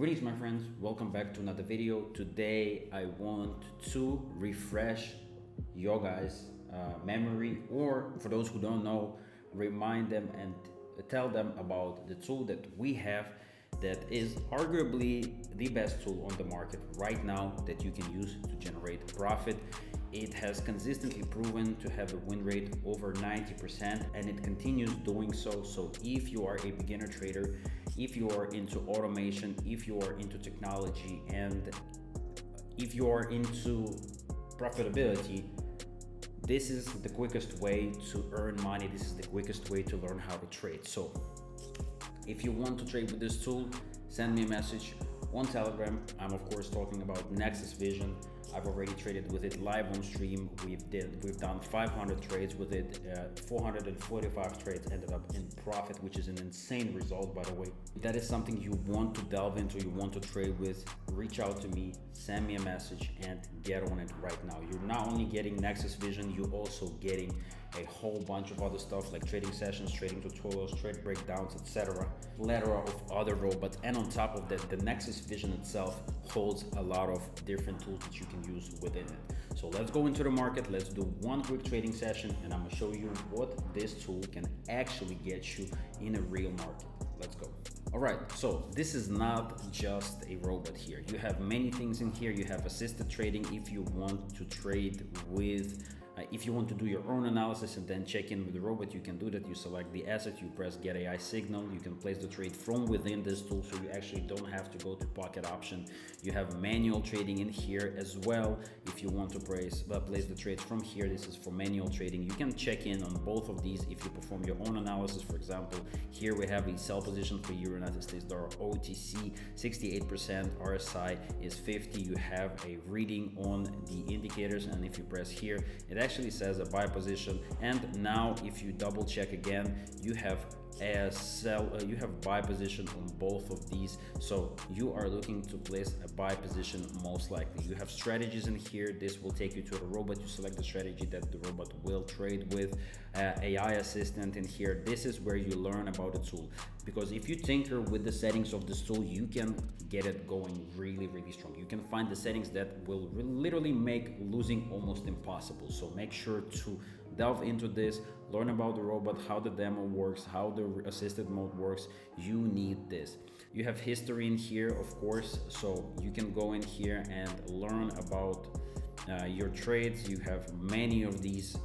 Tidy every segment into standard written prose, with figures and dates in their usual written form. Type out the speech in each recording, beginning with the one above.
Greetings my friends, welcome back to another video. Today I want to refresh your guys memory, or for those who don't know, remind them and tell them about the tool that we have that is arguably the best tool on the market right now that you can use to generate profit. It has consistently proven to have a win rate over 90% and it continues doing so. So if you are a beginner trader, if you are into automation, if you are into technology, and if you are into profitability, this is the quickest way to earn money. This is the quickest way to learn how to trade. So if you want to trade with this tool, send me a message on Telegram. I'm of course talking about Nexus Vision. I've already traded with it live on stream. We've done 500 trades with it. 445 trades ended up in profit, which is an insane result, by the way. If that is something you want to delve into, you want to trade with, reach out to me, send me a message, and get on it right now. You're not only getting Nexus Vision, you're also getting a whole bunch of other stuff like trading sessions, trading tutorials, trade breakdowns, etc. Plethora of other robots, and on top of that, the Nexus Vision itself holds a lot of different tools that you can use within it. So let's go into the market, let's do one quick trading session, and I'm gonna show you what this tool can actually get you in a real market. Let's go. All right, so this is not just a robot here. You have many things in here. You have assisted trading if you want to trade with if you want to do your own analysis and then check in with the robot, you can do that. You select the asset, you press get AI signal, you can place the trade from within this tool, so you actually don't have to go to pocket option. You have manual trading in here as well. If you want to place the trades from here, this is for manual trading. You can check in on both of these if you perform your own analysis. For example, here we have a sell position for Euro United States dollar OTC, 68%, RSI is 50. You have a reading on the indicators, and if you press here, it actually says a buy position. And now if you double check again, you have you have buy position on both of these, so you are looking to place a buy position most likely. You have strategies in here. This will take you to the robot. You select the strategy that the robot will trade with. AI assistant in here. This is where you learn about the tool, because if you tinker with the settings of this tool, you can get it going really strong. You can find the settings that will literally make losing almost impossible. So make sure to delve into this, learn about the robot, how the demo works, how the assisted mode works. You need this. You have history in here, of course, so you can go in here and learn about your trades. You have many of these.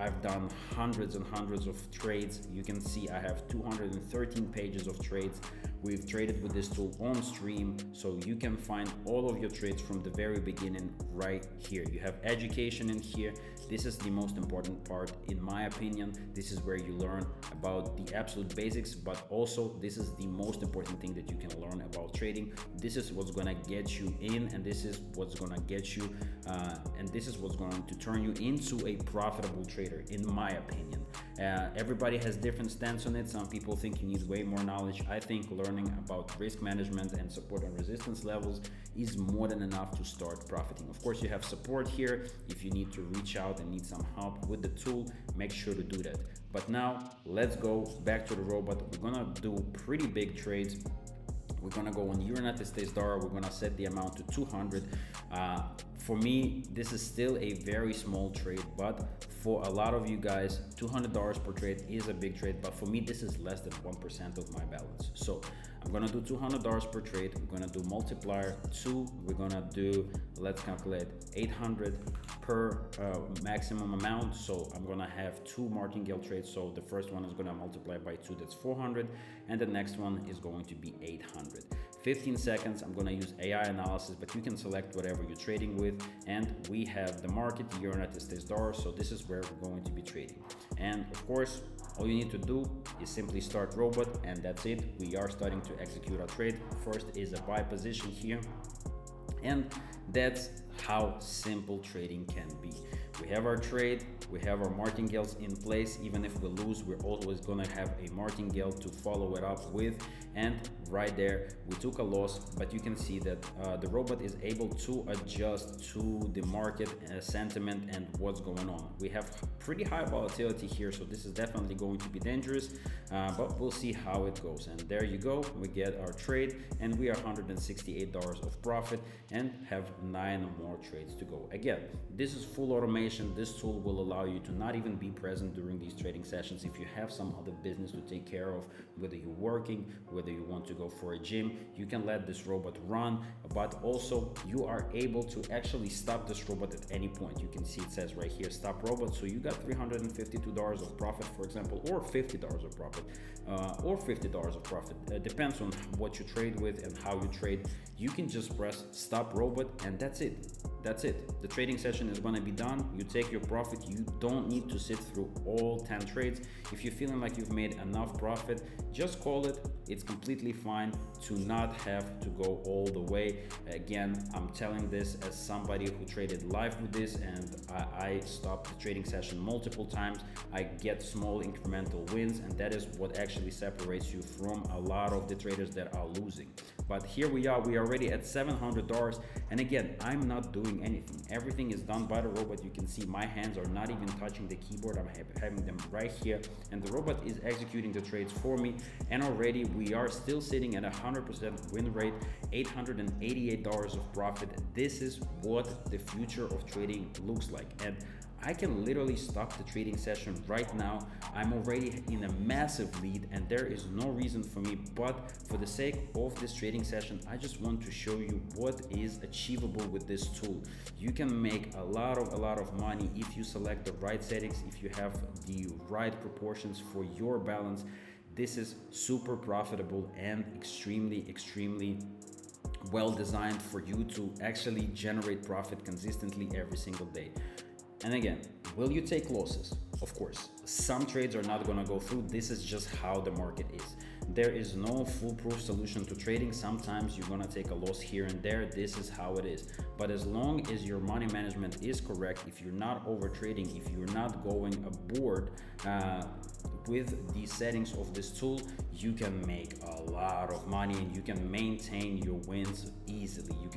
I've done hundreds and hundreds of trades. You can see I have 213 pages of trades. We've traded with this tool on stream, so you can find all of your trades from the very beginning right here. You have education in here. This is the most important part in my opinion. This is where you learn about the absolute basics, but also this is the most important thing that you can learn about trading. This is what's gonna get you in, and this is what's gonna get you and this is what's going to turn you into a profitable trader, in my opinion. Everybody has different stance on it. Some people think you need way more knowledge. I think learning about risk management and support and resistance levels is more than enough to start profiting. Of course, you have support here. If you need to reach out and need some help with the tool, make sure to do that. But now let's go back to the robot. We're gonna do pretty big trades. We're gonna go on Euro United States dollar. We're gonna set the amount to 200. For me, this is still a very small trade, but for a lot of you guys, $200 per trade is a big trade. But for me, this is less than 1% of my balance. So I'm gonna do $200 per trade. We're gonna do multiplier 2. We're gonna do, let's calculate 800 per maximum amount. So I'm gonna have 2 martingale trades. So the first one is gonna multiply by 2, that's 400, and the next one is going to be 800. 15 seconds, I'm gonna use AI analysis, but you can select whatever you're trading with. And we have the market, the Euro United States dollar, so this is where we're going to be trading. And of course, all you need to do is simply start robot, and that's it. We are starting to execute our trade. First is a buy position here, and that's how simple trading can be. We have our trade, we have our martingales in place. Even if we lose, we're always gonna have a martingale to follow it up with, and right there. We took a loss, but you can see that the robot is able to adjust to the market sentiment and what's going on. We have pretty high volatility here, so this is definitely going to be dangerous, but we'll see how it goes. And there you go, we get our trade, and we are $168 of profit and have 9 more trades to go. Again, this is full automation. This tool will allow you to not even be present during these trading sessions. If you have some other business to take care of, whether you're working, whether you want to go for a gym, you can let this robot run, but also you are able to actually stop this robot at any point. You can see it says right here, stop robot. So you got $352 of profit, for example, or $50 of profit, or $50 of profit. It depends on what you trade with and how you trade. You can just press stop robot, and that's it. That's it. The trading session is going to be done. You take your profit. You don't need to sit through all 10 trades. If you're feeling like you've made enough profit, just call it. It's completely fine to not have to go all the way. Again, I'm telling this as somebody who traded live with this, and I stopped the trading session multiple times. I get small incremental wins, and that is what actually separates you from a lot of the traders that are losing. But here we are already at $700, and again, I'm not doing anything. Everything is done by the robot. You can see my hands are not even touching the keyboard. I'm having them right here, and the robot is executing the trades for me. And already we are still sitting at 100% win rate, $888 of profit. This is what the future of trading looks like, and I can literally stop the trading session right now. I'm already in a massive lead, and there is no reason for me, but for the sake of this trading session, I just want to show you what is achievable with this tool. You can make a lot of money if you select the right settings, if you have the right proportions for your balance. This is super profitable and extremely well designed for you to actually generate profit consistently every single day. And again, will you take losses? Of course, some trades are not going to go through. This is just how the market is. There is no foolproof solution to trading. Sometimes you're going to take a loss here and there. This is how it is. But as long as your money management is correct, if you're not over trading, if you're not going aboard with the settings of this tool, you can make a lot of money, and you can maintain your wins easily. You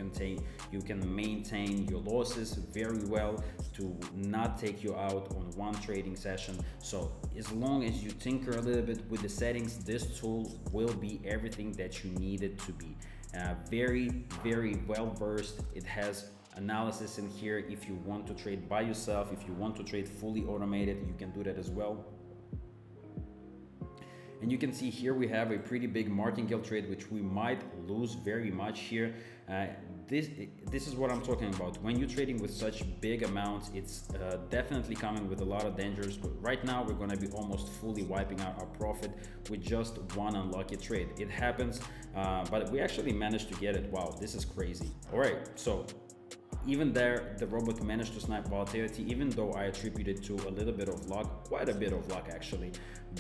can maintain your losses very well to not take you out on one trading session. So as long as you tinker a little bit with the settings, this tool will be everything that you need it to be. Very well versed. It has analysis in here. If you want to trade by yourself, if you want to trade fully automated, you can do that as well. And you can see here we have a pretty big martingale trade, which we might lose very much here. This is what I'm talking about. When you're trading with such big amounts, it's definitely coming with a lot of dangers. But right now we're going to be almost fully wiping out our profit with just one unlucky trade. It happens, but we actually managed to get it. Wow, this is crazy. All right, so even there, the robot managed to snipe volatility, even though I attribute it to a little bit of luck, quite a bit of luck actually.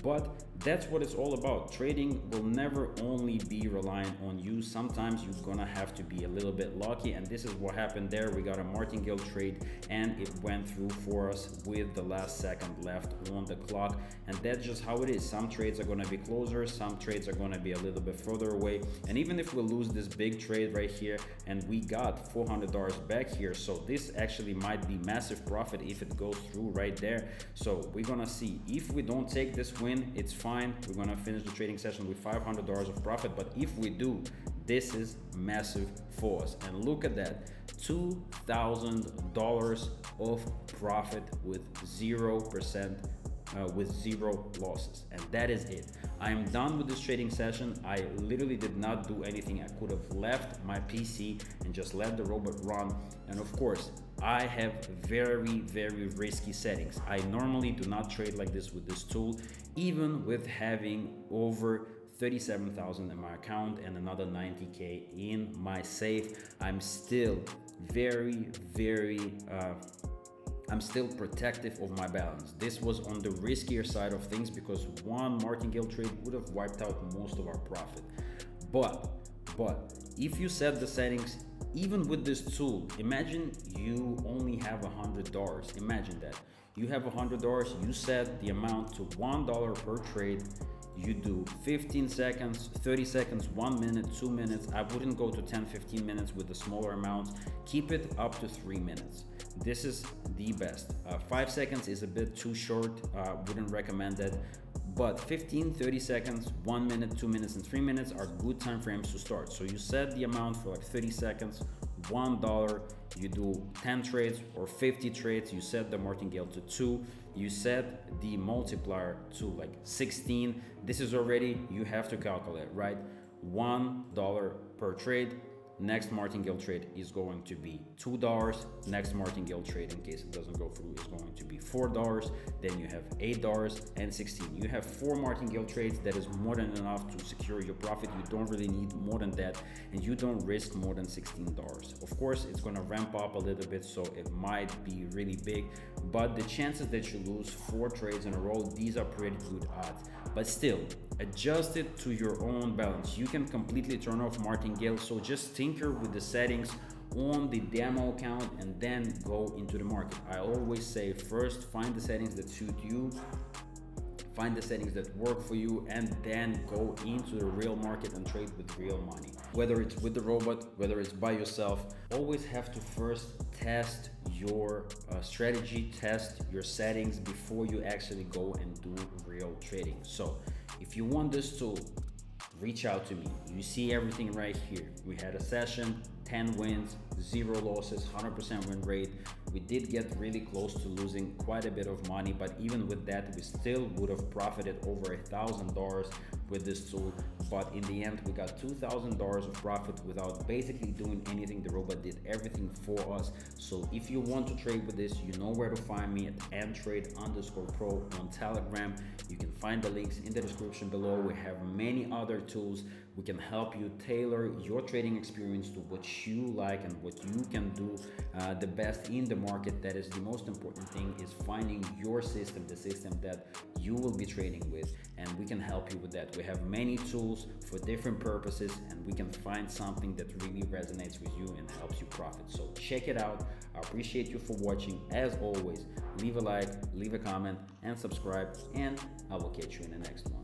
But that's what it's all about. Trading will never only be reliant on you. Sometimes you're gonna have to be a little bit lucky, and this is what happened there. We got a martingale trade, and it went through for us with the last second left on the clock. And that's just how it is. Some trades are gonna be closer, some trades are gonna be a little bit further away. And even if we lose this big trade right here, and we got $400 back here, so this actually might be massive profit if it goes through right there. So we're gonna see. If we don't take this win, it's fine. We're gonna finish the trading session with $500 of profit, but if we do, this is massive for us. And look at that, $2,000 of profit with 0%, with zero losses. And that is it. I am done with this trading session. I literally did not do anything. I could have left my PC and just let the robot run. And of course, I have very risky settings. I normally do not trade like this with this tool, even with having over 37,000 in my account and another 90K in my safe. I'm still I'm still protective of my balance. This was on the riskier side of things because one martingale trade would have wiped out most of our profit. But if you set the settings, even with this tool, imagine you only have $100. Imagine that. You have $100, you set the amount to $1 per trade. you do 15 seconds, 30 seconds, 1 minute, 2 minutes. I wouldn't go to 10-15 minutes with the smaller amounts. Keep it up to 3 minutes. This is the best. 5 seconds is a bit too short, wouldn't recommend that. But 15, 30 seconds, 1 minute, 2 minutes, and 3 minutes are good time frames to start. So you set the amount for like 30 seconds, $1. You do 10 trades or 50 trades. You set the martingale to 2. You set the multiplier to like 16. This is already, you have to calculate, right? $1 per trade. Next martingale trade is going to be $2. Next martingale trade, in case it doesn't go through, is going to be $4. Then you have $8 and 16. You have 4 martingale trades. That is more than enough to secure your profit. You don't really need more than that, and you don't risk more than $16. Of course, it's going to ramp up a little bit, so it might be really big, but the chances that you lose 4 trades in a row, these are pretty good odds. But still, adjust it to your own balance. You can completely turn off martingale, so just tinker with the settings on the demo account and then go into the market. I always say first find the settings that suit you, find the settings that work for you, and then go into the real market and trade with real money. Whether it's with the robot, whether it's by yourself, always have to first test your strategy, test your settings before you actually go and do real trading. So if you want this tool, reach out to me. You see everything right here. We had a session, 10 wins, 0 losses, 100% win rate. We did get really close to losing quite a bit of money, but even with that, we still would have profited over $1,000 with this tool. But in the end, we got $2,000 of profit without basically doing anything. The robot did everything for us. So if you want to trade with this, you know where to find me at mtrade_pro on Telegram. You can find the links in the description below. We have many other tools. We can help you tailor your trading experience to what you like and what you can do the best in the market. That is the most important thing, is finding your system, the system that you will be trading with, and we can help you with that. We have many tools for different purposes, and we can find something that really resonates with you and helps you profit. So check it out. I appreciate you for watching. As always, leave a like, leave a comment, and subscribe, and I will catch you in the next one.